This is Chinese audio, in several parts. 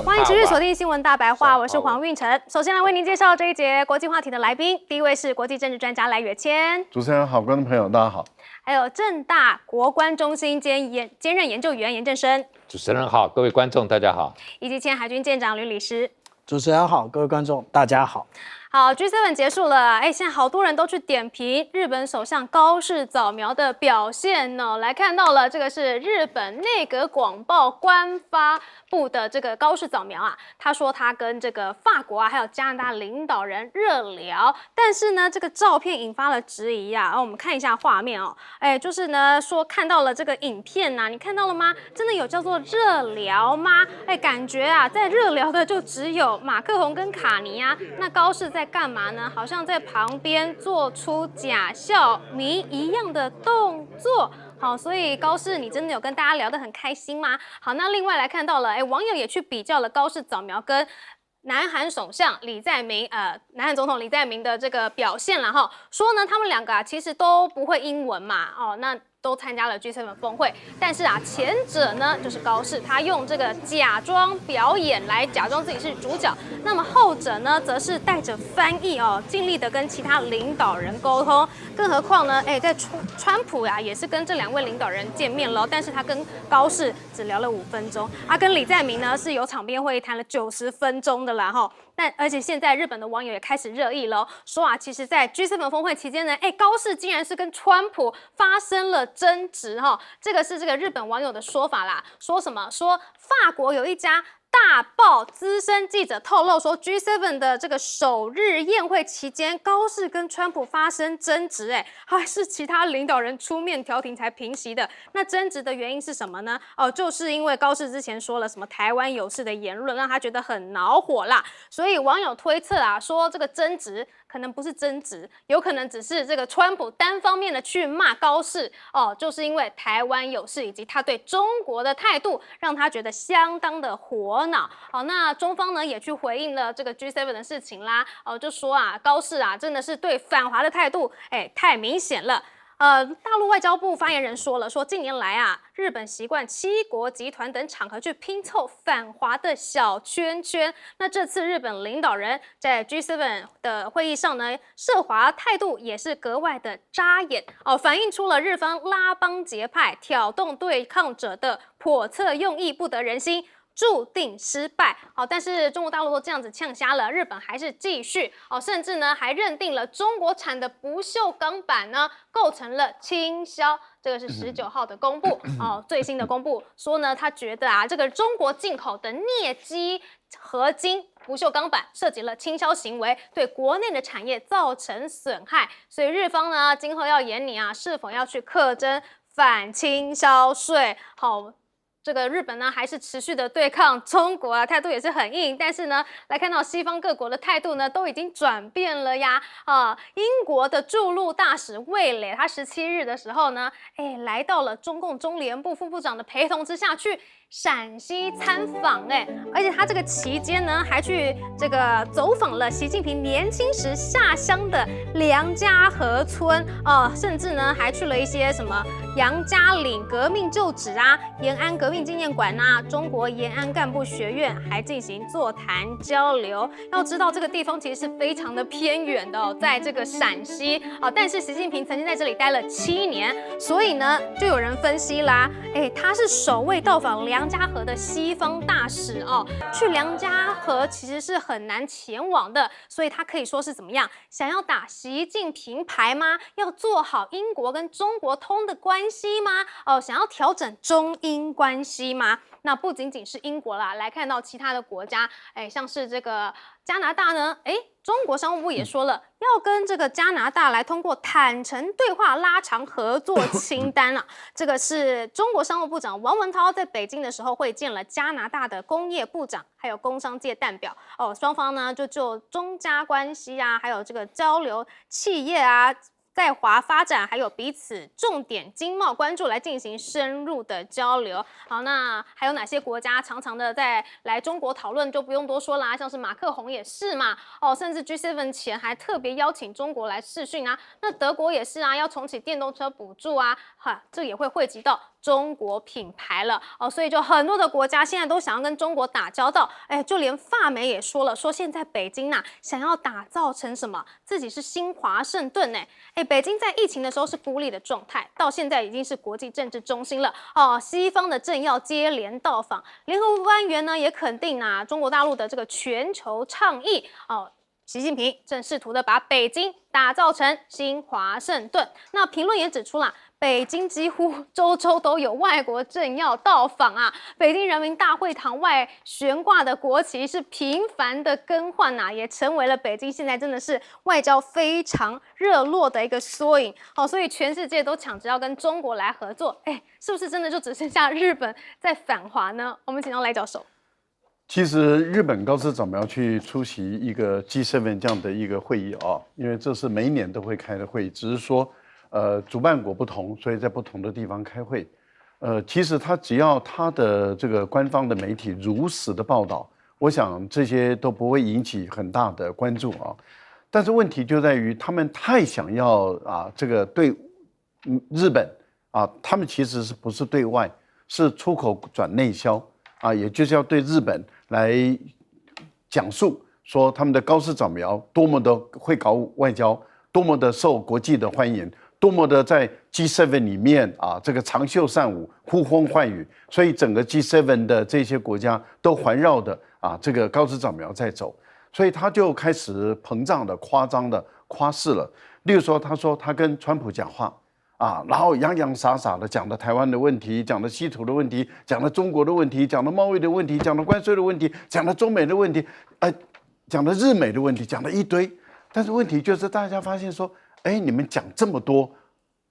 欢迎持续锁定新闻大白话，我是黄运成。首先来为您介绍这一节国际话题的来宾，第一位是国际政治专家赖岳谦。主持人好，观众朋友大家好。还有政大国关中心兼任研究员严正生。主持人好，各位观众大家好。以及前海军舰长吕礼师。主持人好，各位观众大家好。好 ，G7 结束了，现在好多人都去点评日本首相高市早苗的表现呢。来看到了，这个是日本内阁广报官发布的这个高市早苗啊，他说他跟这个法国啊，还有加拿大领导人热聊，但是呢，这个照片引发了质疑啊。我们看一下画面哦，就是呢说看到了这个影片呐，你看到了吗？真的有叫做热聊吗？感觉啊，在热聊的就只有马克宏跟卡尼啊，那高市在干嘛呢？好像在旁边做出假笑迷一样的动作。好，所以高市，你真的有跟大家聊得很开心吗？好，那另外来看到了，网友也去比较了高市早苗跟南韩首相李在明，南韩总统李在明的这个表现啦，哈，说呢他们两个啊其实都不会英文嘛，那都参加了 G7 峰会，但是啊，前者呢就是高市，他用这个假装表演来假装自己是主角，那么后者呢，则是带着翻译尽力的跟其他领导人沟通。更何况呢，在川普呀也是跟这两位领导人见面了，但是他跟高市只聊了5分钟，跟李在明呢是有场边会议谈了90分钟的啦哈。而且现在日本的网友也开始热议了，说啊，其实，在 G7 峰会期间呢，高市竟然是跟川普发生了争执哈，这个是这个日本网友的说法啦，说什么？说法国有一家大报资深记者透露说 ，G7 的这个首日宴会期间，高市跟川普发生争执，还是其他领导人出面调停才平息的。那争执的原因是什么呢？就是因为高市之前说了什么台湾有事的言论，让他觉得很恼火啦。所以网友推测啊，说这个争执可能不是争执，有可能只是这个川普单方面的去骂高市就是因为台湾有事以及他对中国的态度，让他觉得相当的火恼。好，那中方呢也去回应了这个 G7 的事情啦，就说啊，高市啊真的是对反华的态度，太明显了。大陆外交部发言人说了，说近年来啊，日本习惯七国集团等场合去拼凑反华的小圈圈。那这次日本领导人在 G7 的会议上呢，涉华态度也是格外的扎眼反映出了日方拉帮结派、挑动对抗者的叵测用意，不得人心，注定失败。但是中国大陆都这样子呛瞎了，日本还是继续甚至呢还认定了中国产的不锈钢板呢构成了倾销。这个是19号的公布最新的公布说呢，他觉得啊，这个中国进口的镍基合金不锈钢板涉及了倾销行为，对国内的产业造成损害，所以日方呢今后要研拟啊，是否要去课征反倾销税。好。这个日本呢，还是持续的对抗中国啊，态度也是很硬。但是呢，来看到西方各国的态度呢，都已经转变了呀。英国的驻陆大使魏磊，他17日的时候呢，来到了中共中联部副部长的陪同之下去陕西参访，而且他这个期间呢，还去这个走访了习近平年轻时下乡的梁家河村甚至呢，还去了一些什么杨家岭革命旧址啊、延安革命纪念馆啊、中国延安干部学院，还进行座谈交流。要知道这个地方其实是非常的偏远的在这个陕西但是习近平曾经在这里待了7年，所以呢，就有人分析啦，他是首位到访梁家河的西方大使去梁家河其实是很难前往的，所以他可以说是怎么样？想要打习近平牌吗？要做好英国跟中国通的关系吗？想要调整中英关系吗？那不仅仅是英国啦，来看到其他的国家，像是这个加拿大呢，中国商务部也说了，要跟这个加拿大来通过坦诚对话拉长合作清单啊。这个是中国商务部长王文涛在北京的时候会见了加拿大的工业部长，还有工商界代表双方呢就中加关系啊，还有这个交流企业啊。在华发展，还有彼此重点经贸关注来进行深入的交流。好，那还有哪些国家常常的在来中国讨论，就不用多说啦，像是马克宏也是嘛，甚至 G7 前还特别邀请中国来视讯啊。那德国也是啊，要重启电动车补助啊，这也会惠及到中国品牌了哦，所以就很多的国家现在都想要跟中国打交道，就连法媒也说了，说现在北京想要打造成什么，自己是新华盛顿呢？北京在疫情的时候是孤立的状态，到现在已经是国际政治中心了哦，西方的政要接连到访，联合国官员呢也肯定中国大陆的这个全球倡议哦。习近平正试图的把北京打造成新华盛顿。那评论也指出啦，北京几乎周周都有外国政要到访啊。北京人民大会堂外悬挂的国旗是频繁的更换也成为了北京现在真的是外交非常热络的一个缩影。所以全世界都抢着要跟中国来合作。是不是真的就只剩下日本在反华呢？我们请到赖教授。其实日本高市早苗去出席一个 G7 这样的一个会议因为这是每一年都会开的会议，只是说主办国不同，所以在不同的地方开会。其实他只要他的这个官方的媒体如实的报道，我想这些都不会引起很大的关注但是问题就在于他们太想要这个对日本他们其实是不是对外，是出口转内销也就是要对日本来讲述说他们的高市早苗多么的会搞外交，多么的受国际的欢迎，多么的在 G7 里面这个长袖善舞，呼风唤雨，所以整个 G7 的这些国家都环绕的这个高市早苗在走，所以他就开始膨胀的、夸张的夸饰了。例如说，他说他跟川普讲话然后洋洋洒洒的讲的台湾的问题，讲的稀土的问题，讲的中国的问题，讲的贸易的问题，讲的关税的问题，讲的中美的问题，讲的日美的问题，讲了一堆。但是问题就是大家发现说，你们讲这么多，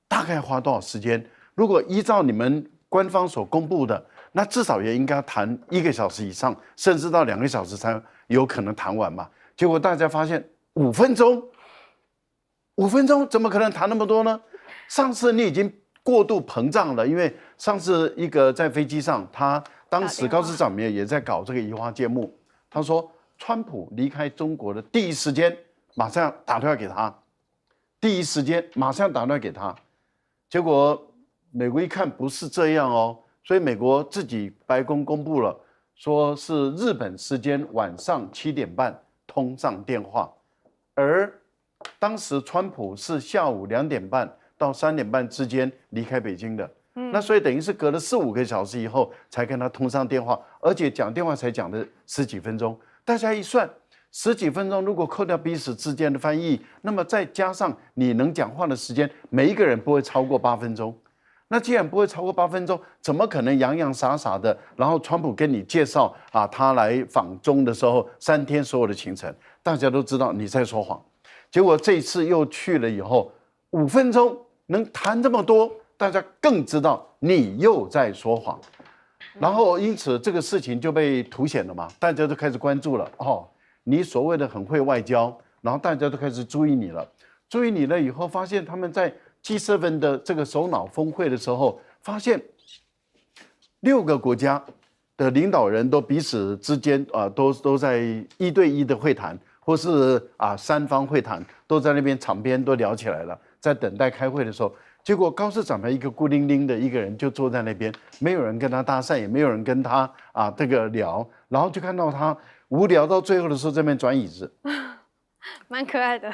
大概花多少时间？如果依照你们官方所公布的，那至少也应该谈1个小时以上，甚至到2个小时才有可能谈完嘛。结果大家发现5分钟怎么可能谈那么多呢？上次你已经过度膨胀了，因为上次一个在飞机上，他当时高市早苗也在搞这个移花接木。他说，川普离开中国的第一时间，马上打电话给他，结果美国一看不是这样所以美国自己白宫公布了，说是日本时间晚上7点半通上电话，而当时川普是下午2点半到3点半之间离开北京的，那所以等于是隔了4、5个小时以后才跟他通上电话，而且讲电话才讲了10几分钟。大家一算，10几分钟如果扣掉彼此之间的翻译，那么再加上你能讲话的时间，每一个人不会超过8分钟。那既然不会超过8分钟，怎么可能洋洋洒洒的？然后川普跟你介绍他来访中的时候3天所有的行程，大家都知道你在说谎。结果这一次又去了以后，5分钟能谈这么多，大家更知道你又在说谎。然后因此这个事情就被凸显了嘛，大家都开始关注了你所谓的很会外交，然后大家都开始注意你了以后，发现他们在 G7 的这个首脑峰会的时候，发现6个国家的领导人都彼此之间都在1对1的会谈，或是3方会谈，都在那边场边都聊起来了，在等待开会的时候。结果高市早苗一个孤零零的一个人就坐在那边，没有人跟他搭讪，也没有人跟他这个聊，然后就看到他无聊到最后的时候在那边转椅子，蛮可爱的。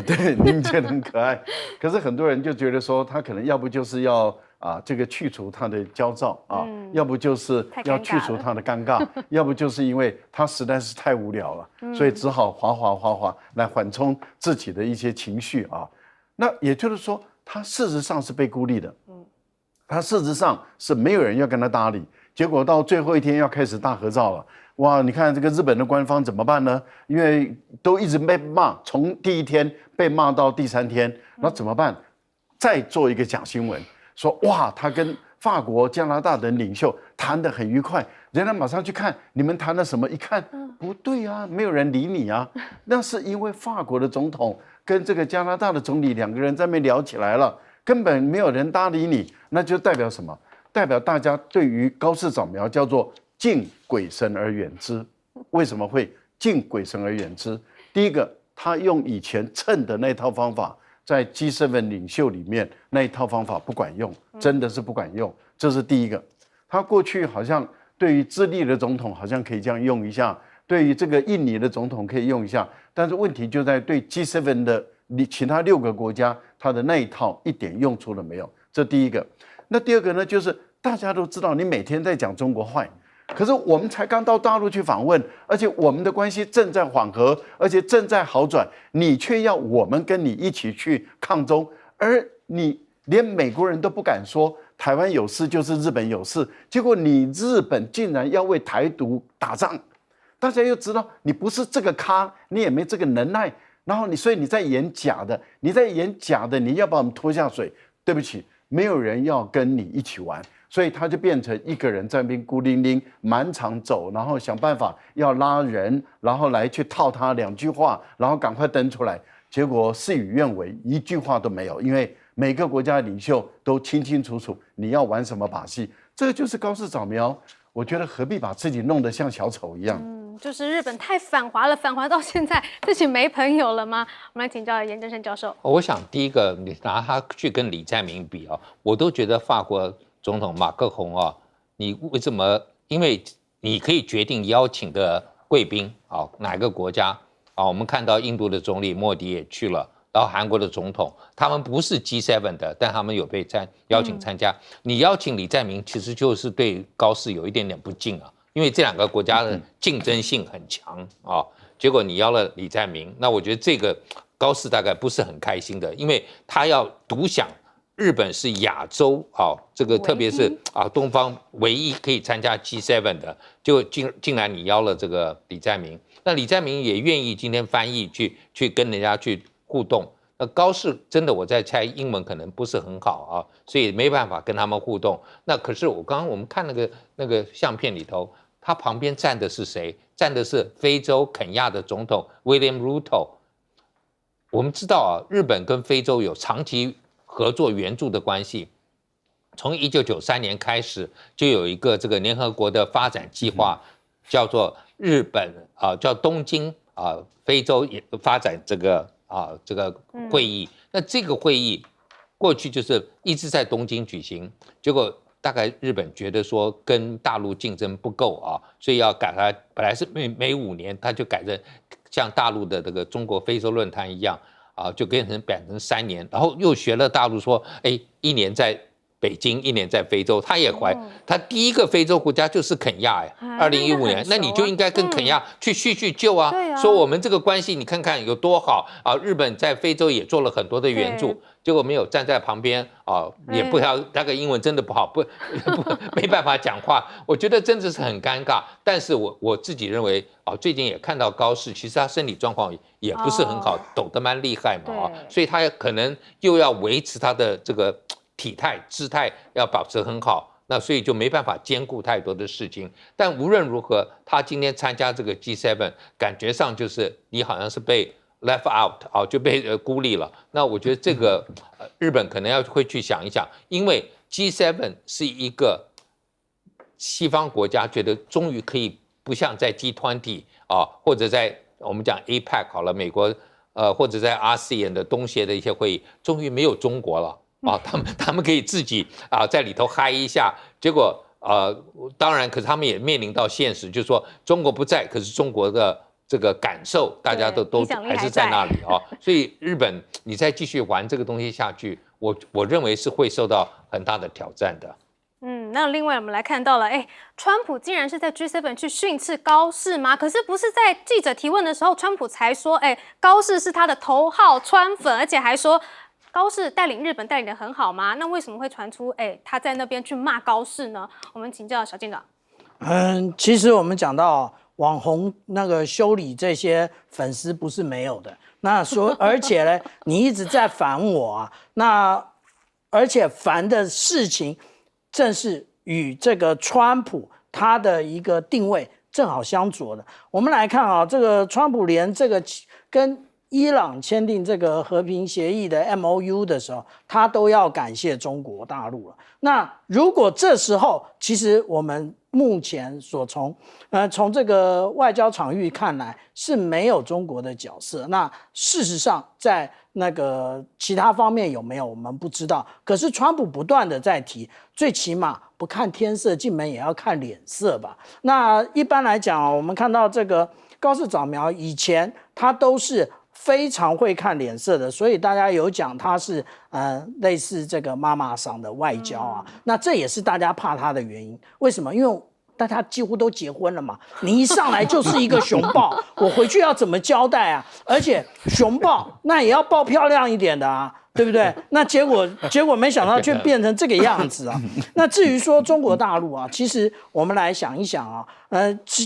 对，你们觉得很可爱，可是很多人就觉得说他可能要不就是要这个去除他的焦躁要不就是要去除他的尴尬，要不就是因为他实在是太无聊了，所以只好滑来缓冲自己的一些情绪那也就是说，他事实上是被孤立的，他事实上是没有人要跟他搭理，结果到最后一天要开始大合照了。哇，你看这个日本的官方怎么办呢？因为都一直被骂，从第1天被骂到第3天，那怎么办？再做一个假新闻，说哇，他跟法国、加拿大等领袖谈得很愉快，人家马上去看你们谈了什么，一看不对没有人理你那是因为法国的总统跟这个加拿大的总理2个人在那边聊起来了，根本没有人搭理你，那就代表什么？代表大家对于高市早苗叫做敬鬼神而远之。为什么会敬鬼神而远之？第一个，他用以前蹭的那套方法在 G7 领袖里面那一套方法不管用，真的是不管用。这是第一个。他过去好像对于智利的总统好像可以这样用一下，对于这个印尼的总统可以用一下，但是问题就在对 G7 的其他6个国家，他的那一套一点用处都没有。这第一个。那第二个呢，就是大家都知道你每天在讲中国坏。可是我们才刚到大陆去访问，而且我们的关系正在缓和，而且正在好转，你却要我们跟你一起去抗中，而你连美国人都不敢说台湾有事就是日本有事，结果你日本竟然要为台独打仗，大家又知道你不是这个咖，你也没这个能耐，然后所以你在演假的，你要把我们拖下水，对不起，没有人要跟你一起玩。所以他就变成一个人在那边孤零零满场走，然后想办法要拉人，然后来去套他2句话，然后赶快登出来。结果事与愿违，一句话都没有，因为每个国家的领袖都清清楚楚你要玩什么把戏。这就是高市早苗，我觉得何必把自己弄得像小丑一样？就是日本太反华了，反华到现在自己没朋友了吗？我们来请教严正声教授。我想第一个，你拿他去跟李在明比啊，我都觉得法国总统马克宏啊，你为什么？因为你可以决定邀请的贵宾啊，哪个国家啊？我们看到印度的总理莫迪也去了，然后韩国的总统，他们不是 G7 的，但他们有被邀请参加。你邀请李在明，其实就是对高市有一点点不敬啊，因为这2个国家的竞争性很强啊。结果你邀了李在明，那我觉得这个高市大概不是很开心的，因为他要独享。日本是亚洲啊，这个特别是啊东方唯一可以参加 G7 的，就竟然你邀了这个李在明，那李在明也愿意今天翻译去跟人家去互动。那高市真的我在猜英文可能不是很好啊，所以没办法跟他们互动。那可是我们看那个相片里头，他旁边站的是谁？站的是非洲肯亚的总统 William Ruto。我们知道啊，日本跟非洲有长期合作援助的关系，从1993年开始就有一个这个联合国的发展计划，叫做日本叫东京非洲发展这个会议。那这个会议过去就是一直在东京举行，结果大概日本觉得说跟大陆竞争不够啊，所以要改它，本来是每5年，它就改成像大陆的这个中国非洲论坛一样。就变成3年，然后又学了大陆说，1年在北京，1年在非洲，他也怀，他第一个非洲国家就是肯亚，2015年，那你就应该跟肯亚去叙叙旧啊，说我们这个关系你看看有多好啊，日本在非洲也做了很多的援助，结果没有站在旁边啊，也不知道那个英文真的不好，没办法讲话，我觉得真的是很尴尬。但是我自己认为最近也看到高市，其实他身体状况也不是很好，抖得蛮厉害嘛所以他可能又要维持他的这个体态姿态要保持很好，那所以就没办法兼顾太多的事情。但无论如何，他今天参加这个 G7， 感觉上就是你好像是被 left out 就被孤立了。那我觉得这个日本可能会去想一想，因为 G7 是一个西方国家觉得终于可以不像在 G20 或者在我们讲 APEC 好了，美国或者在 ASEAN 的东协的一些会议，终于没有中国了。他们可以自己在里头嗨一下，结果当然，可是他们也面临到现实，就是说中国不在，可是中国的这个感受，大家都还是在那里所以日本你再继续玩这个东西下去，我认为是会受到很大的挑战的。那另外我们来看到了，川普竟然是在 G7 去训斥高市吗？可是不是在记者提问的时候，川普才说，高市是他的头号川粉，而且还说。高市带领日本带领得很好吗？那为什么会传出他在那边去骂高市呢？我们请教小舰长。其实我们讲到网红那个修理这些粉丝不是没有的，那而且呢，你一直在烦我那而且烦的事情正是与这个川普他的一个定位正好相左的。我们来看这个川普连这个跟伊朗签订这个和平协议的 MOU 的时候，他都要感谢中国大陆了。那如果这时候，其实我们目前从这个外交场域看来是没有中国的角色。那事实上，在那个其他方面有没有我们不知道。可是川普不断的在提，最起码不看天色进门也要看脸色吧。那一般来讲，我们看到这个高市早苗以前他都是非常会看脸色的，所以大家有讲他是类似这个妈妈桑的外交啊。那这也是大家怕他的原因。为什么？因为大家几乎都结婚了嘛，你一上来就是一个熊抱，我回去要怎么交代啊？而且熊抱那也要抱漂亮一点的啊，对不对？那结果没想到却变成这个样子啊。那至于说中国大陆啊，其实我们来想一想啊，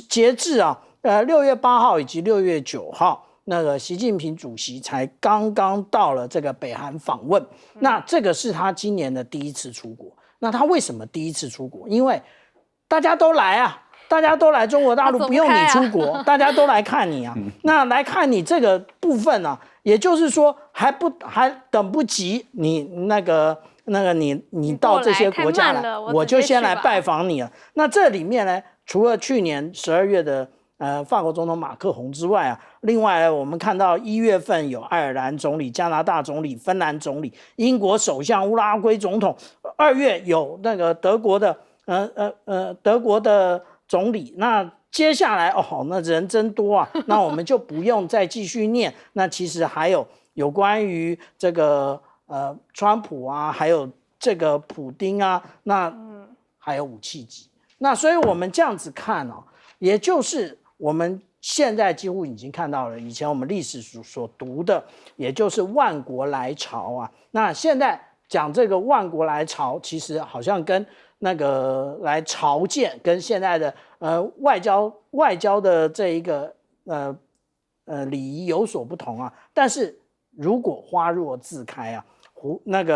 截至啊6月8号以及6月9号。那个习近平主席才刚刚到了这个北韩访问，那这个是他今年的第一次出国。那他为什么第一次出国？因为大家都来啊，大家都来中国大陆，不用你出国，大家都来看你啊。那来看你这个部分呢，也就是说还等不及你你到这些国家来，我就先来拜访你了。那这里面呢，除了去年12月的法国总统马克宏之外啊，另外我们看到1月份有爱尔兰总理、加拿大总理、芬兰总理、英国首相、乌拉圭总统，2月有那个德国的总理。那接下来那人真多啊，那我们就不用再继续念。那其实还有关于这个川普啊，还有这个普丁啊，那还有武器级。那所以我们这样子看也就是我们现在几乎已经看到了以前我们历史所读的，也就是万国来朝啊。那现在讲这个万国来朝，其实好像跟那个来朝见跟现在的外交的这一个礼仪有所不同啊。但是如果花若自开啊，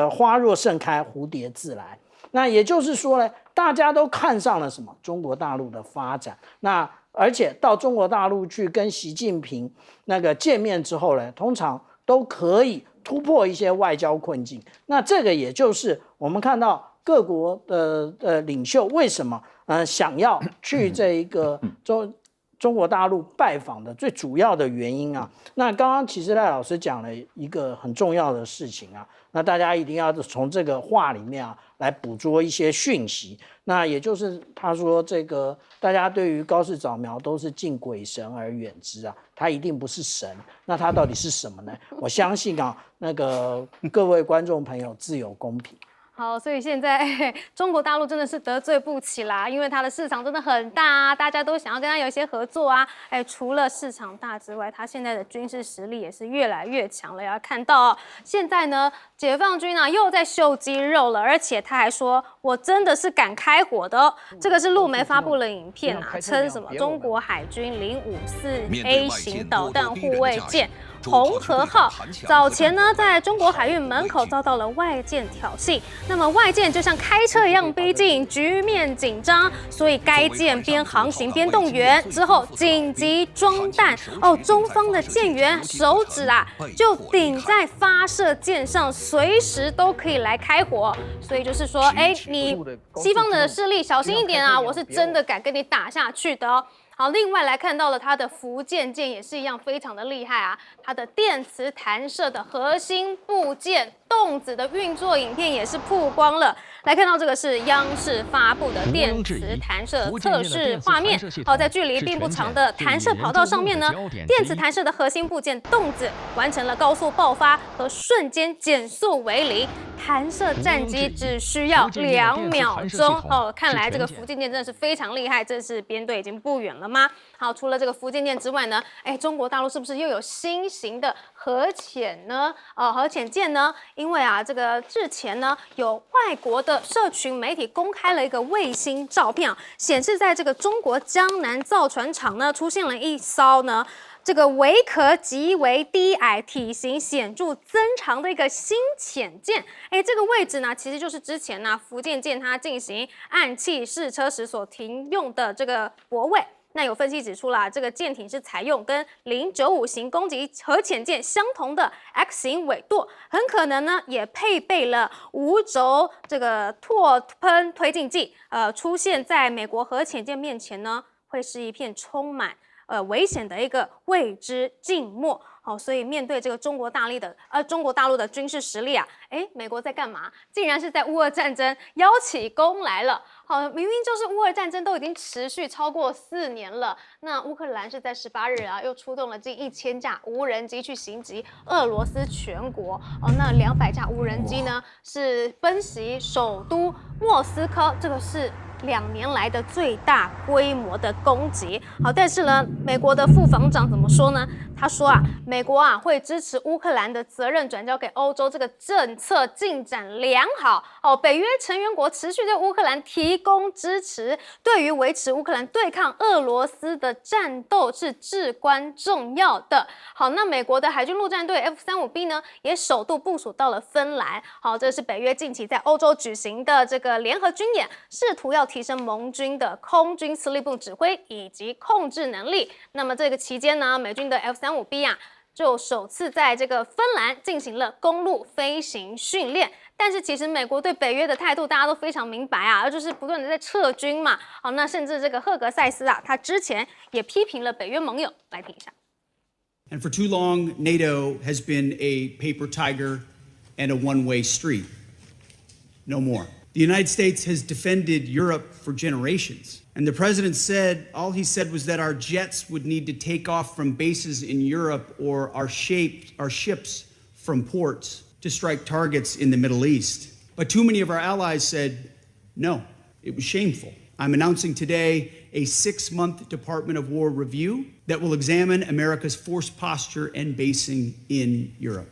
花若盛开，蝴蝶自来。那也就是说呢，大家都看上了什么？中国大陆的发展。那而且到中国大陆去跟习近平那个见面之后呢，通常都可以突破一些外交困境。那这个也就是我们看到各国的领袖为什么想要去这一个中国大陆拜访的最主要的原因啊。那刚刚其实赖老师讲了一个很重要的事情啊，那大家一定要从这个话里面来捕捉一些讯息。那也就是他说这个大家对于高市早苗都是敬鬼神而远之啊，他一定不是神。那他到底是什么呢？我相信那个各位观众朋友自有公评。好，所以现在中国大陆真的是得罪不起啦，因为它的市场真的很大啊，大家都想要跟它有一些合作啊。除了市场大之外，它现在的军事实力也是越来越强了。要看到现在呢，解放军又在秀肌肉了，而且他还说我真的是敢开火的哦。这个是陆媒发布了影片称什么中国海军054A 型导弹护卫舰红河号早前呢，在中国海域门口遭到了外舰挑衅，那么外舰就像开车一样逼近，局面紧张，所以该舰边航行边动员，之后紧急装弹中方的舰员手指就顶在发射舰上，随时都可以来开火，所以就是说，你西方的势力小心一点啊，我是真的敢跟你打下去的哦。好，另外来看到了它的福建舰也是一样非常的厉害啊，它的电磁弹射的核心部件动子的运作影片也是曝光了。来看到这个是央视发布的电磁弹射测试画面。在距离并不长的弹射跑道上面呢，电磁弹射的核心部件动子完成了高速爆发和瞬间减速为零，弹射战机只需要2秒钟。看来这个福建舰真的是非常厉害，这是编队已经不远了吗？好，除了这个福建舰之外呢，中国大陆是不是又有新型的核潜呢？核潜舰呢？因为这个之前呢，有外国的社群媒体公开了一个卫星照片显示在这个中国江南造船厂呢，出现了一艘呢，这个尾壳极为低矮、体型显著增长的一个新潜舰。这个位置呢，其实就是之前福建舰它进行暗器试车时所停用的这个泊位。那有分析指出啦，这个舰艇是采用跟095型攻击核潜舰相同的 X 型尾舵，很可能呢也配备了无轴这个拓喷推进剂，出现在美国核潜舰面前呢，会是一片充满危险的一个未知静默。好，所以面对这个中国大陆的军事实力啊，美国在干嘛？竟然是在乌俄战争邀起弓来了。好，明明就是乌俄战争都已经持续超过4年了，那乌克兰是在18日啊，又出动了近1000架无人机去袭击俄罗斯全国。那200架无人机呢是奔袭首都莫斯科，这个是2年来的最大规模的攻击。好，但是呢，美国的副防长怎么说呢？他说啊，美国啊会支持乌克兰的责任转交给欧洲，这个政策进展良好。北约成员国持续对乌克兰提供支持，对于维持乌克兰对抗俄罗斯的战斗是至关重要的。好，那美国的海军陆战队 F-35B 呢，也首度部署到了芬兰。好，这是北约近期在欧洲举行的这个联合军演，试图要提升盟军的空军司令部指挥以及控制能力。那么这个期间呢，美军的 F-35B 啊，就首次在这个芬兰进行了公路飞行训练。但是其实美国对北约的态度大家都非常明白啊，就是不断的在撤军嘛。好，那甚至这个赫格塞斯啊，他之前也批评了北约盟友，来听一下。And for too long, NATO has been a paper tiger and a one-way street. No more. The United States has defended Europe for generations. And the president said, all he said was that our jets would need to take off from bases in Europe or our ships from ports to strike targets in the Middle East. But too many of our allies said, no, it was shameful. I'm announcing today a 6-month Department of War review that will examine America's force posture and basing in Europe.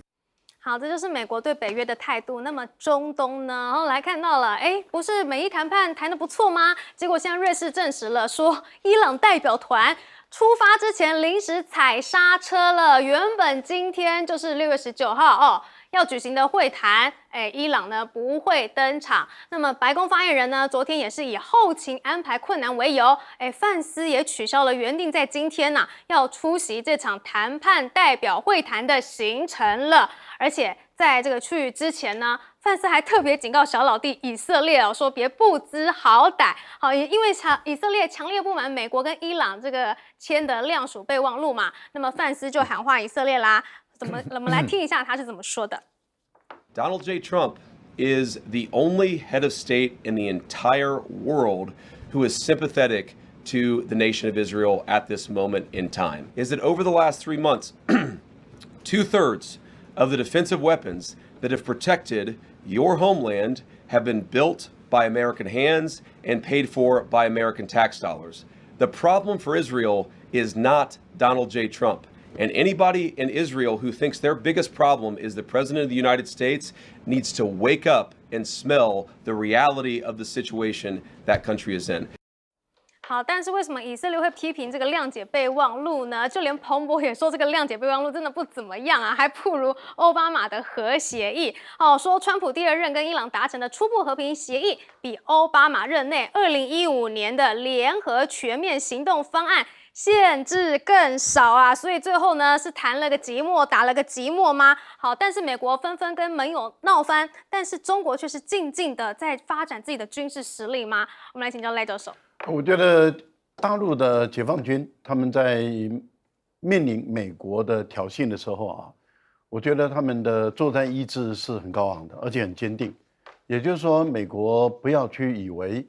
好，这就是美国对北约的态度。那么中东呢？然后来看到了，不是美伊谈判谈得不错吗？结果现在瑞士证实了，说伊朗代表团出发之前临时踩刹车了。原本今天就是6月19号要举行的会谈，伊朗呢不会登场。那么白宫发言人呢，昨天也是以后勤安排困难为由，范斯也取消了原定在今天要出席这场谈判代表会谈的行程了。而且在这个去之前呢，范斯还特别警告小老弟以色列说别不知好歹。好，因为以色列强烈不满美国跟伊朗这个签的量属备忘录嘛，那么范斯就喊话以色列啦。我们来听一下他是怎么说的。Donald J. Trump is the only head of state in the entire world who is sympathetic to the nation of Israel at this moment in time. Is that over the last 3 months, 2/3 of the defensive weapons that have protected your homeland have been built by American hands and paid for by American tax dollars. The problem for Israel is not Donald J. Trump. And anybody in Israel who thinks their biggest problem is the President of the United States needs to wake up and smell the reality of the situation that country is in. 好，但是为什么以色列会批评这个谅解备忘录呢？就连彭博也说这个谅解备忘录真的不怎么样啊，还不如奥巴马的核协议。说川普第2任跟伊朗达成的初步和平协议，比奥巴马任内2015年的联合全面行动方案限制更少啊，所以最后呢是谈了个寂寞，打了个寂寞吗？好，但是美国纷纷跟盟友闹翻，但是中国却是静静的在发展自己的军事实力吗？我们来请教赖教授。我觉得大陆的解放军他们在面临美国的挑衅的时候啊，我觉得他们的作战意志是很高昂的，而且很坚定。也就是说，美国不要去以为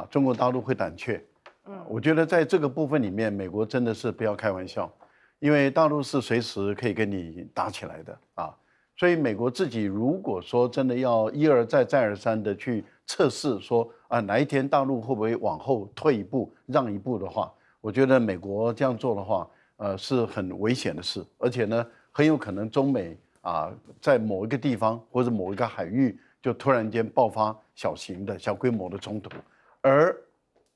中国大陆会胆怯。我觉得在这个部分里面，美国真的是不要开玩笑，因为大陆是随时可以跟你打起来的啊。所以美国自己如果说真的要一而再再而三的去测试说哪一天大陆会不会往后退一步让一步的话，我觉得美国这样做的话是很危险的事，而且呢很有可能中美在某一个地方或者某一个海域就突然间爆发小型的小规模的冲突。而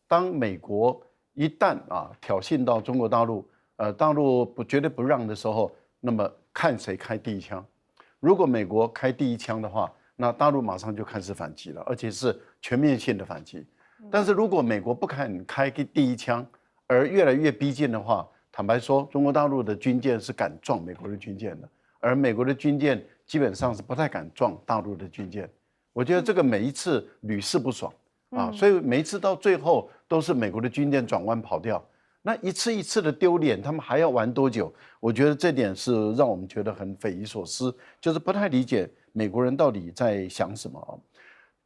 当美国一旦挑衅到中国大陆大陆绝对不让的时候，那么看谁开第一枪。如果美国开第一枪的话，那大陆马上就开始反击了，而且是全面性的反击。但是如果美国不肯开第一枪而越来越逼近的话，坦白说，中国大陆的军舰是敢撞美国的军舰的，而美国的军舰基本上是不太敢撞大陆的军舰。我觉得这个每一次屡试不爽啊，所以每一次到最后都是美国的军舰转弯跑掉。那一次一次的丢脸，他们还要玩多久？我觉得这点是让我们觉得很匪夷所思，就是不太理解美国人到底在想什么啊。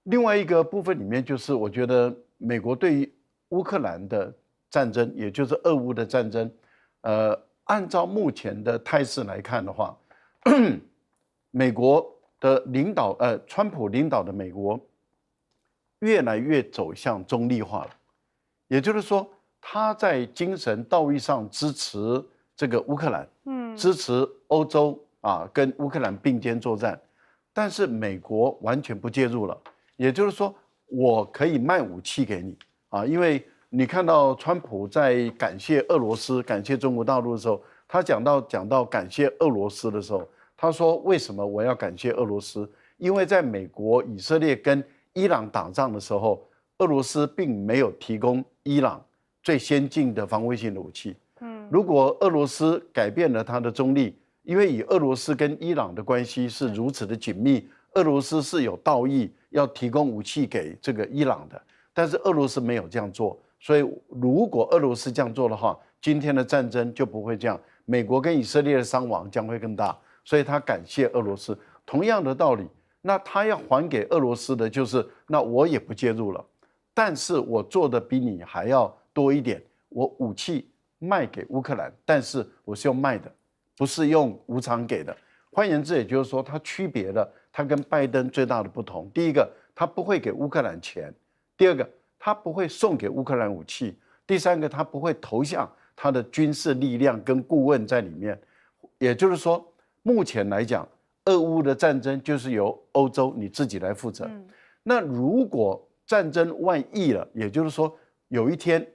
另外一个部分里面，就是我觉得美国对于乌克兰的战争，也就是俄乌的战争，按照目前的态势来看的话，美国的领导，川普领导的美国，越来越走向中立化了，也就是说，他在精神道义上支持这个乌克兰，支持欧洲啊，跟乌克兰并肩作战，但是美国完全不介入了。也就是说，我可以卖武器给你啊，因为你看到川普在感谢俄罗斯、感谢中国大陆的时候，他讲到感谢俄罗斯的时候，他说为什么我要感谢俄罗斯？因为在美国、以色列跟伊朗打仗的时候，俄罗斯并没有提供伊朗最先进的防卫性的武器。如果俄罗斯改变了它的中立，因为以俄罗斯跟伊朗的关系是如此的紧密，俄罗斯是有道义要提供武器给这个伊朗的，但是俄罗斯没有这样做，所以如果俄罗斯这样做的话，今天的战争就不会这样，美国跟以色列的伤亡将会更大，所以他感谢俄罗斯。同样的道理，那他要还给俄罗斯的就是，那我也不介入了，但是我做的比你还要多一点，我武器卖给乌克兰，但是我是用卖的，不是用无偿给的。换言之，也就是说，它区别了它跟拜登最大的不同。第一个，他不会给乌克兰钱；第二个，他不会送给乌克兰武器；第三个，他不会投向他的军事力量跟顾问在里面。也就是说，目前来讲，俄乌的战争就是由欧洲你自己来负责。那如果战争外溢了，也就是说，有一天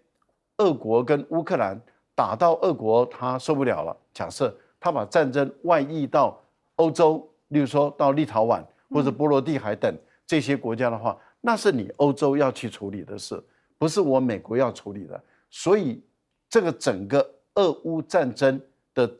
俄国跟乌克兰打到俄国他受不了了，假设他把战争外溢到欧洲，例如说到立陶宛或者波罗的海等这些国家的话，那是你欧洲要去处理的事，不是我美国要处理的。所以这个整个俄乌战争的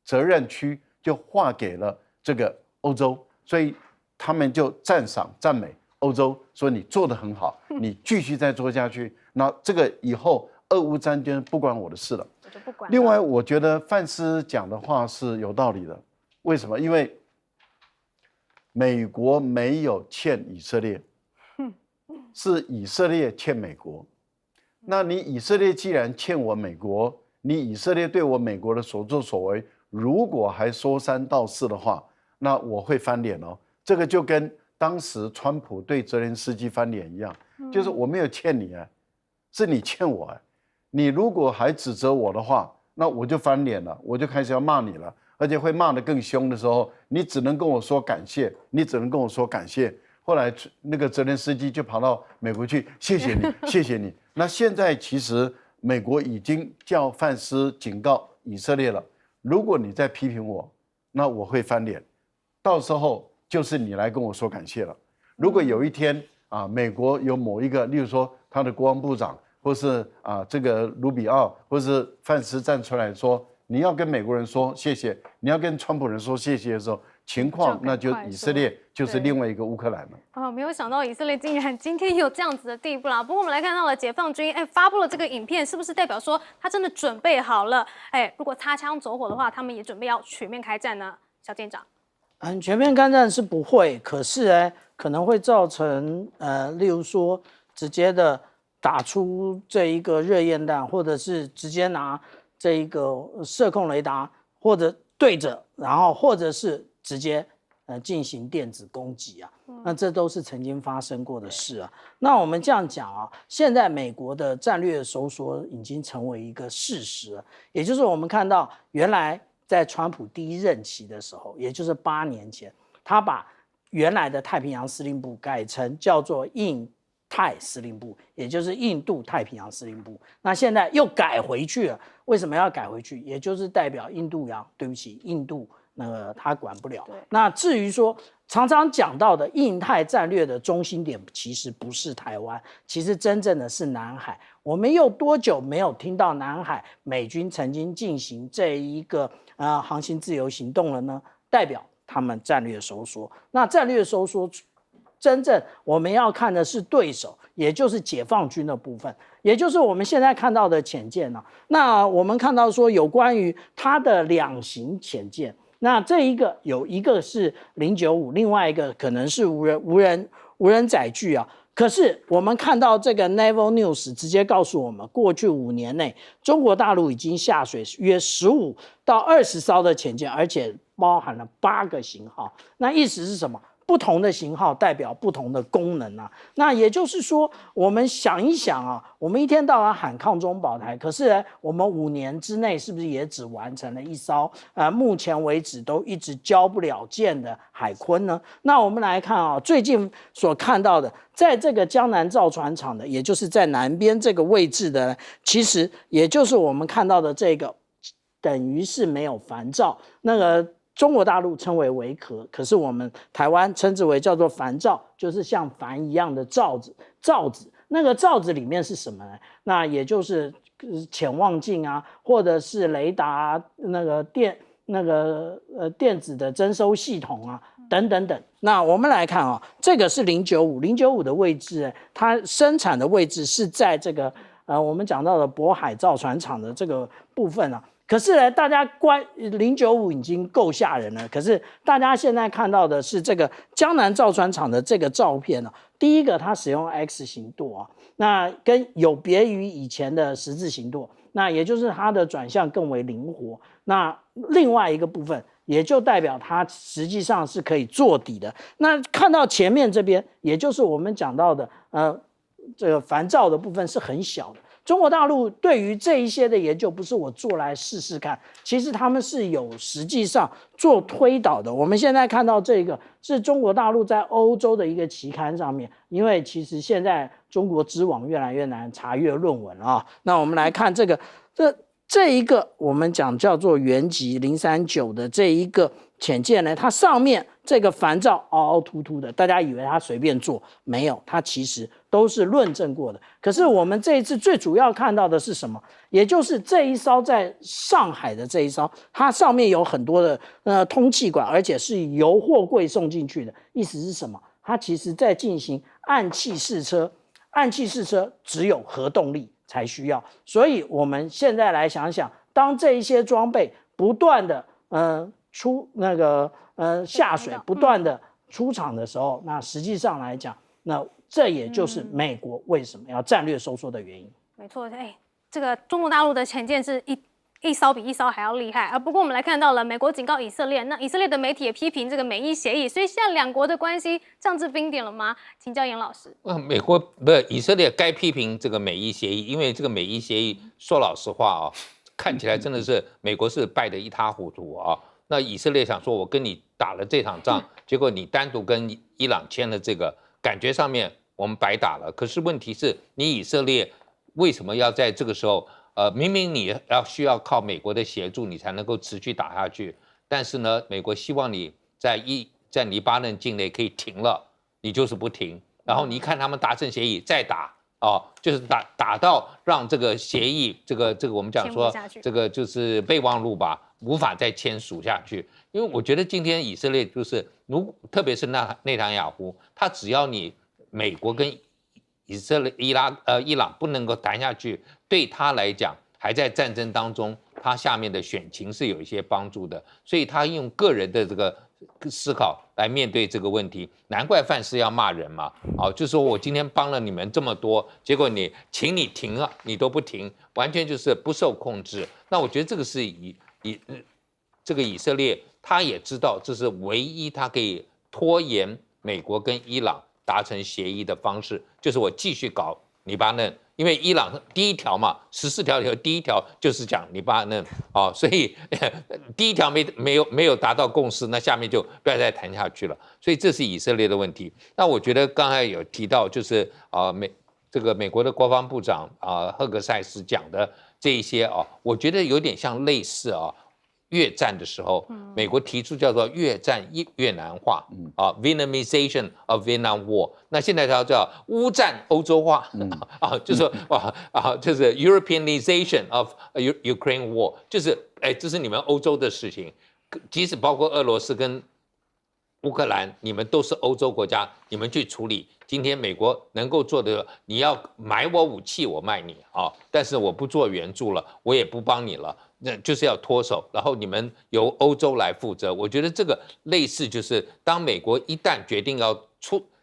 责任区就划给了这个欧洲，所以他们就赞美欧洲，说你做得很好，你继续再做下去，那这个以后俄乌战争不关我的事了。我就不管了。另外，我觉得范斯讲的话是有道理的。为什么？因为美国没有欠以色列，是以色列欠美国。那你以色列既然欠我美国，你以色列对我美国的所作所为，如果还说三道四的话，那我会翻脸哦。这个就跟当时川普对泽连斯基翻脸一样，就是我没有欠你啊，是你欠我啊。你如果还指责我的话，那我就翻脸了，我就开始要骂你了，而且会骂得更凶的时候，你只能跟我说感谢，你只能跟我说感谢。后来那个泽连斯基就跑到美国去，谢谢你，谢谢你。那现在其实美国已经叫范斯警告以色列了，如果你再批评我，那我会翻脸，到时候就是你来跟我说感谢了。如果有一天啊，美国有某一个，例如说他的国防部长，或是这个卢比奥，或是范斯站出来说，你要跟美国人说谢谢，你要跟川普人说谢谢的时候，情况那就以色列就是另外一个乌克兰了。哦，没有想到以色列竟然今天有这样子的地步啦。不过我们来看到了解放军发布了这个影片，是不是代表说他真的准备好了？如果擦枪走火的话，他们也准备要全面开战呢？小舰长。全面开战是不会，可是可能会造成例如说直接的打出这一个热焰弹，或者是直接拿这一个射控雷达，或者对着，然后或者是直接进行电子攻击啊，那这都是曾经发生过的事啊。那我们这样讲啊，现在美国的战略收缩已经成为一个事实了，也就是我们看到原来在川普第一任期的时候，也就是8年前，他把原来的太平洋司令部改成叫做印太司令部，也就是印度太平洋司令部。那现在又改回去了，为什么要改回去？也就是代表印度他管不了。那至于说常常讲到的印太战略的中心点，其实不是台湾，其实真正的是南海。我们有多久没有听到南海美军曾经进行这一个航行自由行动了呢？代表他们战略收缩。那战略收缩，真正我们要看的是对手，也就是解放军的部分，也就是我们现在看到的潜舰呢。那我们看到说有关于它的2型潜舰，那这有一个是095，另外一个可能是无人载具啊。可是我们看到这个 Naval News 直接告诉我们，过去5年内，中国大陆已经下水约15到20艘的潜舰，而且包含了8个型号。那意思是什么？不同的型号代表不同的功能啊。那也就是说，我们想一想啊，我们一天到晚喊抗中保台，可是呢，我们5年之内是不是也只完成了1艘目前为止都一直交不了舰的海鲲呢？那我们来看啊，最近所看到的，在这个江南造船厂的，也就是在南边这个位置的，其实也就是我们看到的这个，等于是没有帆罩，那个中国大陆称为围壳，可是我们台湾称之为叫做帆罩，就是像帆一样的罩子。那个罩子里面是什么呢？那也就是潜望镜啊，或者是雷达啊，电子的征收系统啊，等等等。那我们来看啊，这个是095的位置，它生产的位置是在这个我们讲到的渤海造船厂的这个部分啊。可是呢，大家095已经够吓人了。可是大家现在看到的是这个江南造船厂的这个照片呢。第一个，它使用 X 型舵啊，那有别于以前的十字型舵，那也就是它的转向更为灵活。那另外一个部分，也就代表它实际上是可以坐底的。那看到前面这边，也就是我们讲到的这个帆罩的部分是很小的。中国大陆对于这一些的研究，不是我做来试试看，其实他们是有实际上做推导的。我们现在看到这个是中国大陆在欧洲的一个期刊上面，因为其实现在中国知网越来越难查阅论文啊。那我们来看这一个我们讲叫做原级039的这一个潜舰呢，它上面这个帆罩凹凹凸凸的，大家以为它随便做，没有，它其实都是论证过的。可是我们这一次最主要看到的是什么？也就是这一艘在上海的这一艘，它上面有很多的通气管，而且是由货柜送进去的。意思是什么？它其实在进行暗气试车，暗气试车只有核动力才需要。所以我们现在来想想，当这一些装备不断的下水，不断的出厂的时候，那实际上来讲，那这也就是美国为什么要战略收缩的原因。没错，这个中国大陆的潜舰是一艘比一艘还要厉害。不过我们来看到了，美国警告以色列，那以色列的媒体也批评这个美伊协议，所以现在两国的关系降至冰点了吗？请教严老师。以色列该批评这个美伊协议，因为这个美伊协议说老实话看起来真的是美国是败得一塌糊涂啊。那以色列想说，我跟你打了这场仗，结果你单独跟伊朗签了这个，感觉上面我们白打了。可是问题是你以色列为什么要在这个时候，明明你需要靠美国的协助，你才能够持续打下去，但是呢，美国希望你在黎巴嫩境内可以停了，你就是不停，然后你一看他们达成协议再打。就是打到让这个协议，这个我们讲说，这个就是备忘录吧，无法再签署下去。因为我觉得今天以色列就是，特别是内塔尼亚胡，他只要你美国跟伊朗不能够谈下去，对他来讲还在战争当中，他下面的选情是有一些帮助的，所以他用个人的这个思考来面对这个问题，难怪范斯要骂人嘛。就是说我今天帮了你们这么多，结果请你停啊，你都不停，完全就是不受控制。那我觉得这个是这个以色列他也知道，这是唯一他可以拖延美国跟伊朗达成协议的方式，就是我继续搞黎巴嫩。因为伊朗第一条嘛，14条里头第一条就是讲黎巴嫩所以第一条没有达到共识，那下面就不要再谈下去了。所以这是以色列的问题。那我觉得刚才有提到，就是美国的国防部长赫格塞斯讲的这一些我觉得有点像类似越战的时候，美国提出叫做越战越南化，Vietnamization of Vietnam War。那现在它叫乌战欧洲化，就是就是 Europeanization of Ukraine War， 就是这是你们欧洲的事情，即使包括俄罗斯跟乌克兰，你们都是欧洲国家，你们去处理。今天美国能够做的，你要买我武器，我卖你但是我不做援助了，我也不帮你了，那就是要脱手，然后你们由欧洲来负责。我觉得这个类似就是，当美国一旦决定要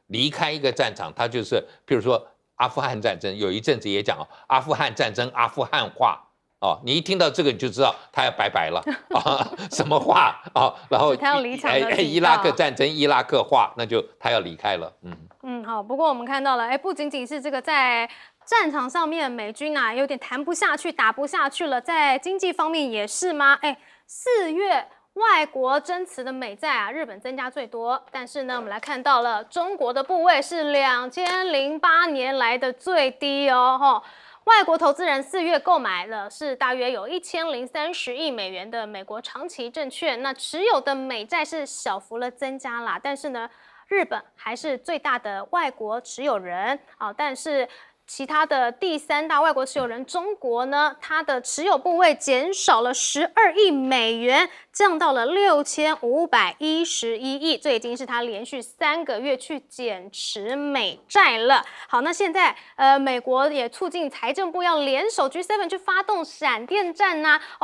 离开一个战场，它就是，譬如说阿富汗战争，有一阵子也讲阿富汗战争阿富汗化。你一听到这个你就知道他要拜拜了什么话然后他要离场的伊拉克战争伊拉克化，那就他要离开了。好。不过我们看到了，不仅仅是这个在战场上面美军有点谈不下去、打不下去了，在经济方面也是吗？4月外国增持的美债日本增加最多，但是呢，我们来看到了中国的部位是2008年来的最低外国投资人4月购买了是大约有1030亿美元的美国长期证券，那持有的美债是小幅的增加啦，但是呢，日本还是最大的外国持有人但是其他的第3大外国持有人中国呢，它的持有部位减少了12亿美元，降到了6511亿，这已经是它连续3个月去减持美债了。好，那现在美国也促进财政部要联手 G7 去发动闪电战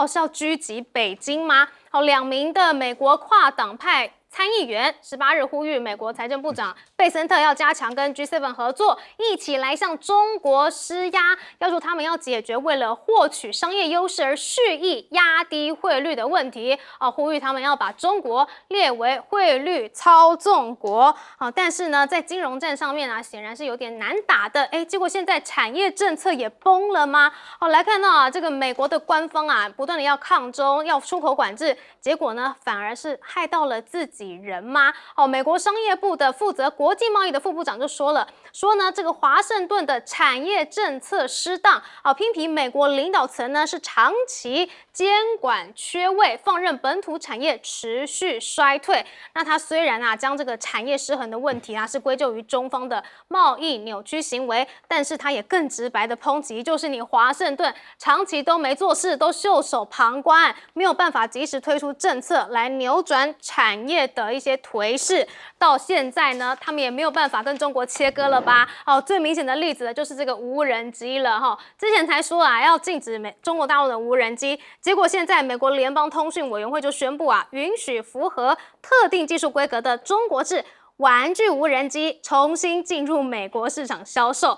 是要狙击北京吗？2名的美国跨党派参议员18日呼吁美国财政部长贝森特要加强跟 G7 合作，一起来向中国施压，要求他们要解决为了获取商业优势而蓄意压低汇率的问题呼吁他们要把中国列为汇率操纵国但是呢，在金融战上面显然是有点难打的结果现在产业政策也崩了吗？来看到这个美国的官方不断的要抗中，要出口管制，结果呢反而是害到了自己人吗？美国商业部的负责国际贸易的副部长就说呢，这个华盛顿的产业政策失当批评美国领导层呢是长期监管缺位，放任本土产业持续衰退。那他虽然将这个产业失衡的问题是归咎于中方的贸易扭曲行为，但是他也更直白的抨击，就是你华盛顿长期都没做事，都袖手旁观，没有办法及时推出政策来扭转产业的一些颓势。到现在呢，他们也没有办法跟中国切割了吧？最明显的例子就是这个无人机了之前才说要禁止中国大陆的无人机，结果现在美国联邦通讯委员会就宣布允许符合特定技术规格的中国制玩具无人机重新进入美国市场销售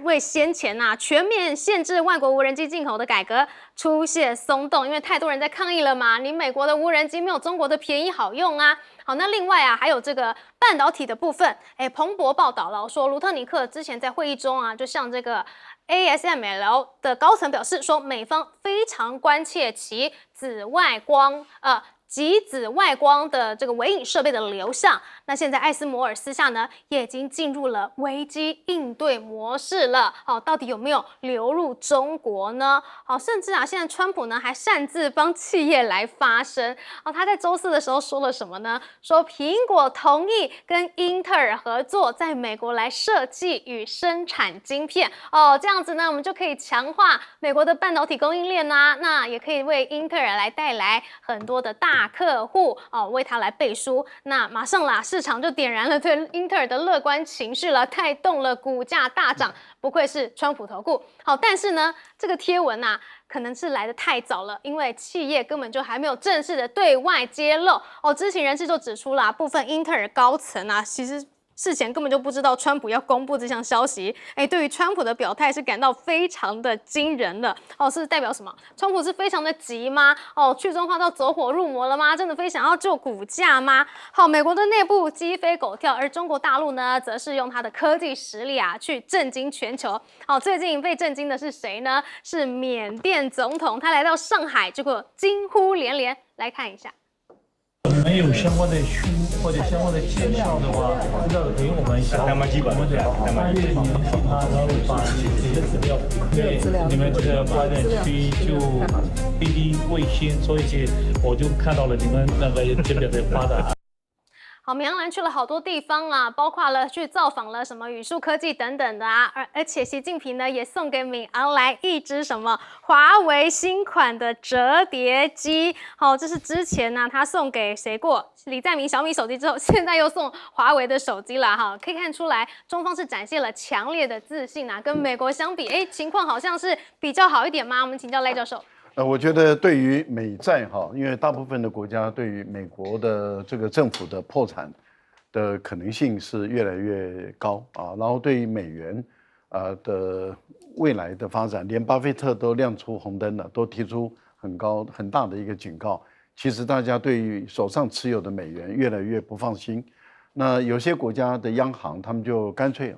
为先前全面限制外国无人机进口的改革出现松动，因为太多人在抗议了嘛，你美国的无人机没有中国的便宜好用好，那另外还有这个半导体的部分，彭博报道了说，卢特尼克之前在会议中就向这个ASML 的高层表示说，美方非常关切其极紫外光的这个微影设备的流向。那现在艾斯摩尔私下呢，也已经进入了危机应对模式了。到底有没有流入中国呢？甚至现在川普呢还擅自帮企业来发声。他在周4的时候说了什么呢？说苹果同意跟英特尔合作，在美国来设计与生产晶片。这样子呢，我们就可以强化美国的半导体供应链那也可以为英特尔来带来很多的大客户为他来背书。那马上市场就点燃了对英特尔的乐观情绪了，带动了股价大涨。不愧是川普投顾。但是呢，这个贴文可能是来得太早了，因为企业根本就还没有正式的对外揭露。知情人士就指出了部分英特尔高层其实事前根本就不知道川普要公布这项消息，对于川普的表态是感到非常的惊人的是代表什么？川普是非常的急吗？去中化到走火入魔了吗？真的非想要救股价吗？美国的内部鸡飞狗跳，而中国大陆呢，则是用它的科技实力去震惊全球。最近被震惊的是谁呢？是缅甸总统，他来到上海，结果惊呼连连。来看一下，没有相关的或者相关的介绍的话，知道给我们一下，还蛮基本的，还蛮联系他，然后把这些资料，对你们这个发展区就滴滴卫星，所以我就看到了你们那个这边的发展。好，米昂兰去了好多地方啊，包括了去造访了什么宇树科技等等的啊，而且习近平呢也送给米昂兰一只什么华为新款的折叠机。好，这是之前呢他送给谁过？李在明小米手机之后，现在又送华为的手机了哈，可以看出来中方是展现了强烈的自信啊，跟美国相比，情况好像是比较好一点吗？我们请教赖教授。我觉得对于美债哈，因为大部分的国家对于美国的这个政府的破产的可能性是越来越高啊，然后对于美元的未来的发展，连巴菲特都亮出红灯了，都提出很大的一个警告。其实大家对于手上持有的美元越来越不放心，那有些国家的央行他们就干脆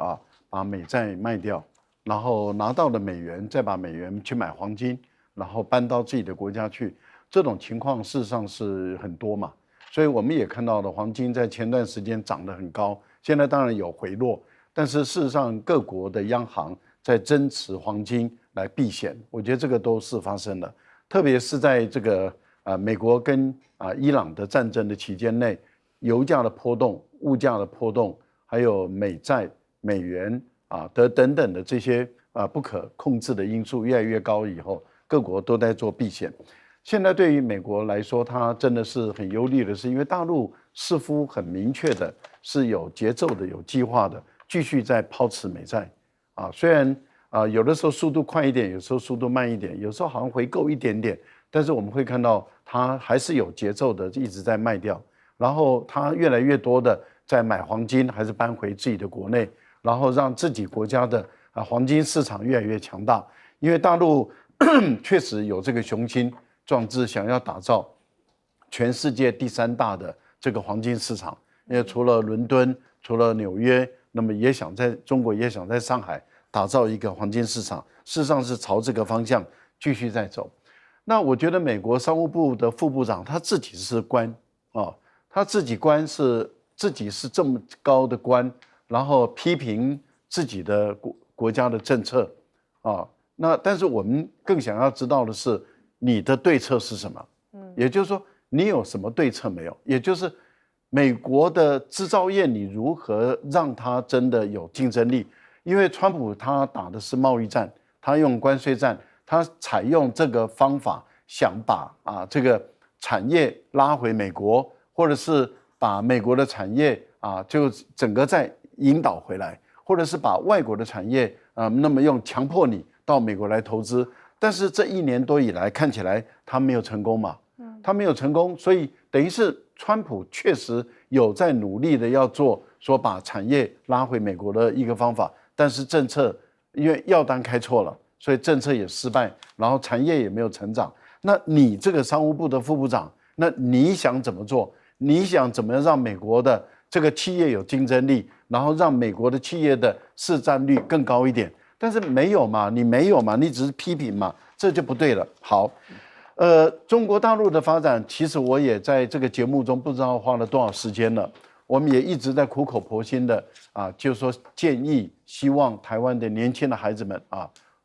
把美债卖掉，然后拿到了美元，再把美元去买黄金。然后搬到自己的国家去，这种情况事实上是很多嘛，所以我们也看到了黄金在前段时间涨得很高，现在当然有回落，但是事实上各国的央行在增持黄金来避险，我觉得这个都是发生的，特别是在这个美国跟伊朗的战争的期间内，油价的波动、物价的波动，还有美债、美元等等的这些不可控制的因素越来越高以后。各国都在做避险，现在对于美国来说，它真的是很忧虑的是，因为大陆似乎很明确的是有节奏的、有计划的，继续在抛持美债虽然有的时候速度快一点，有时候速度慢一点，有时候好像回购一点点，但是我们会看到它还是有节奏的一直在卖掉，然后它越来越多的在买黄金，还是搬回自己的国内，然后让自己国家的黄金市场越来越强大，因为大陆确实有这个雄心壮志，想要打造全世界第3大的这个黄金市场。因为除了伦敦，除了纽约，那么也想在中国，也想在上海打造一个黄金市场。事实上是朝这个方向继续在走。那我觉得美国商务部的副部长他自己是官他自己是这么高的官，然后批评自己的国家的政策那但是我们更想要知道的是你的对策是什么？也就是说你有什么对策没有？也就是美国的制造业你如何让它真的有竞争力？因为川普他打的是贸易战，他用关税战，他采用这个方法想把这个产业拉回美国，或者是把美国的产业就整个再引导回来，或者是把外国的产业那么用强迫你到美国来投资，但是这1年多以来看起来他没有成功嘛，他没有成功，所以等于是川普确实有在努力的要做说把产业拉回美国的一个方法，但是政策因为药单开错了，所以政策也失败，然后产业也没有成长。那你这个商务部的副部长，那你想怎么做？你想怎么样让美国的这个企业有竞争力，然后让美国的企业的市占率更高一点？但是没有嘛，你没有嘛，你只是批评嘛，这就不对了。好，中国大陆的发展，其实我也在这个节目中不知道花了多少时间了，我们也一直在苦口婆心的就是说建议，希望台湾的年轻的孩子们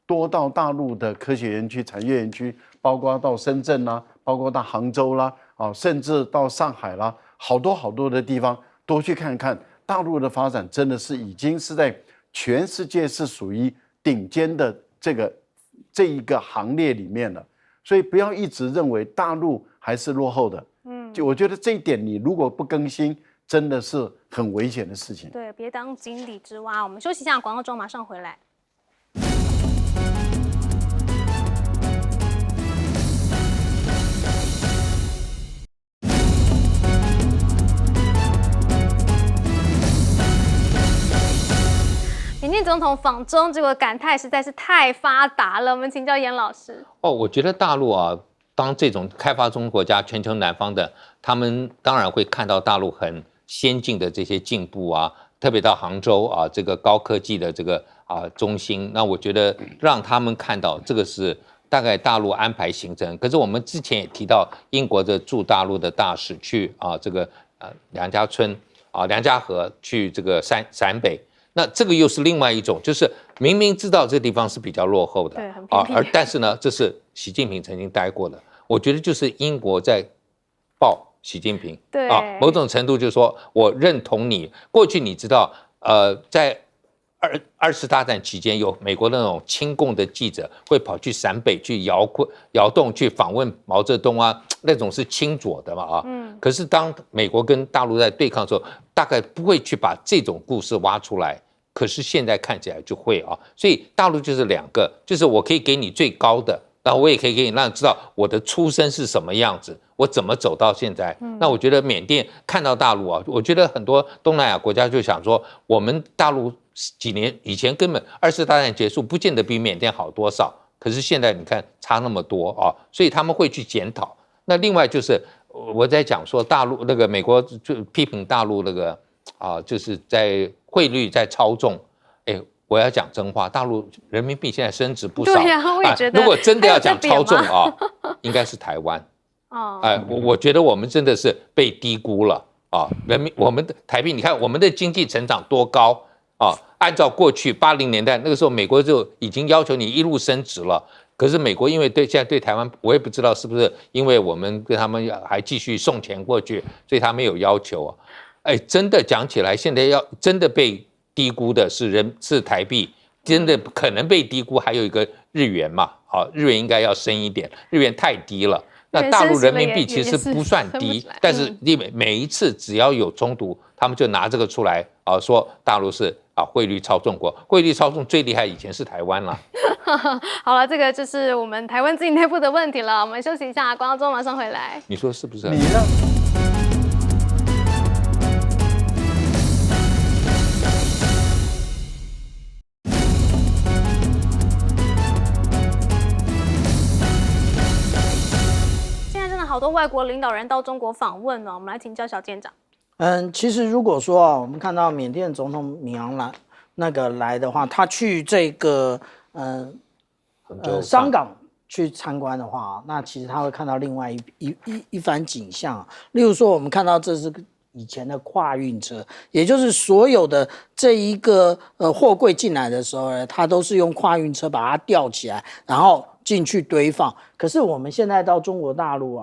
多到大陆的科学园区、产业园区，包括到深圳啦，包括到杭州啦，甚至到上海啦，好多好多的地方多去看看。大陆的发展真的是已经是在全世界是属于顶尖的这一个行列里面了，所以不要一直认为大陆还是落后的。就我觉得这一点，你如果不更新，真的是很危险的事情。对，别当井底之蛙。我们休息一下，广告中马上回来。缅甸总统访中，这个感慨实在是太发达了。我们请教严老师。我觉得大陆当这种开发中国家、全球南方的，他们当然会看到大陆很先进的这些进步特别到杭州这个高科技的这个中心。那我觉得让他们看到这个是大概大陆安排行程。可是我们之前也提到，英国的驻大陆的大使去这个梁家村梁家河去这个陕北。那这个又是另外一种，就是明明知道这地方是比较落后的，对，很偏僻但是呢，这是习近平曾经待过的。我觉得就是英国在抱习近平，对某种程度就是说我认同你。过去你知道，在二次大战期间，有美国的那种亲共的记者会跑去陕北去窑洞去访问毛泽东啊，那种是亲左的嘛可是当美国跟大陆在对抗的时候，大概不会去把这种故事挖出来。可是现在看起来就会所以大陆就是两个，就是我可以给你最高的，然后我也可以给你让你知道我的出身是什么样子，我怎么走到现在。那我觉得缅甸看到大陆我觉得很多东南亚国家就想说，我们大陆几年以前根本二次大战结束，不见得比缅甸好多少，可是现在你看差那么多所以他们会去检讨。那另外就是我在讲说大陆那个美国就批评大陆那个就是在汇率在操纵，我要讲真话，大陆人民币现在升值不少。对呀，我也觉得。如果真的要讲操纵应该是台湾。我觉得我们真的是被低估了我们的台币，你看我们的经济成长多高按照过去80年代那个时候，美国就已经要求你一路升值了。可是美国因为现在对台湾，我也不知道是不是因为我们跟他们还继续送钱过去，所以他没有要求真的讲起来，现在要真的被低估的是台币，真的可能被低估还有一个日元嘛，日元应该要升一点，日元太低了。那大陆人民币其实不算低，但是每一次只要有冲突，他们就拿这个出来说大陆是汇率操纵国，汇率操纵最厉害以前是台湾了。好了，这个就是我们台湾自己内部的问题了。我们休息一下，广告中马上回来。你说是不是？好多外国领导人到中国访问我们来请教小舰长。其实如果说我们看到缅甸总统敏昂莱来的话，他去这个香港去参观的话，那其实他会看到另外一番景象。例如说，我们看到这是以前的跨运车，也就是所有的这一个货柜进来的时候呢，它都是用跨运车把它吊起来，然后进去堆放。可是我们现在到中国大陆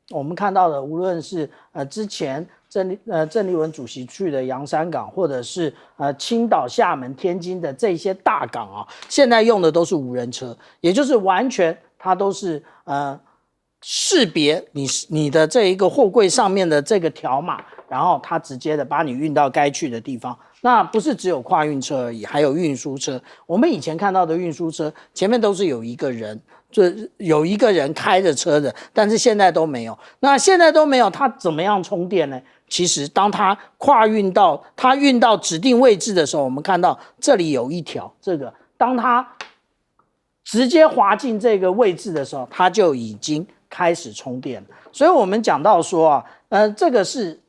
我们看到的，无论是之前郑丽文主席去的洋山港，或者是青岛、厦门、天津的这些大港现在用的都是无人车，也就是完全它都是识别你的这一个货柜上面的这个条码，然后它直接的把你运到该去的地方。那不是只有跨运车而已，还有运输车。我们以前看到的运输车前面都是有一个人开着车的，但是现在都没有。那现在都没有，它怎么样充电呢？其实当它运到指定位置的时候，我们看到这里有一条，当它直接滑进这个位置的时候，它就已经开始充电了。所以我们讲到说这个是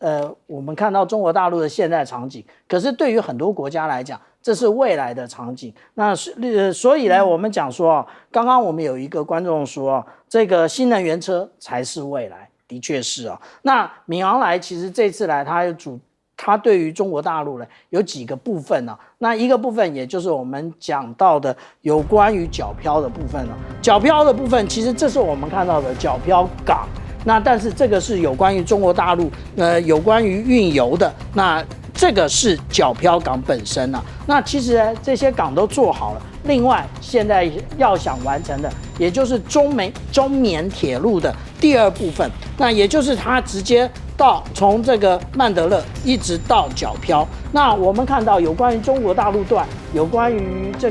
我们看到中国大陆的现在场景，可是对于很多国家来讲，这是未来的场景。那所以呢，我们讲说刚刚我们有一个观众说这个新能源车才是未来，的确是那敏昂莱其实这次来，他对于中国大陆呢有几个部分那一个部分也就是我们讲到的有关于角漂的部分角漂的部分，其实这是我们看到的角漂港。那但是这个是有关于中国大陆有关于运油的，那这个是角漂港本身那其实呢这些港都做好了，另外现在要想完成的也就是中缅铁路的第二部分，那也就是它直接从这个曼德勒一直到角漂。那我们看到有关于中国大陆段，有关于这个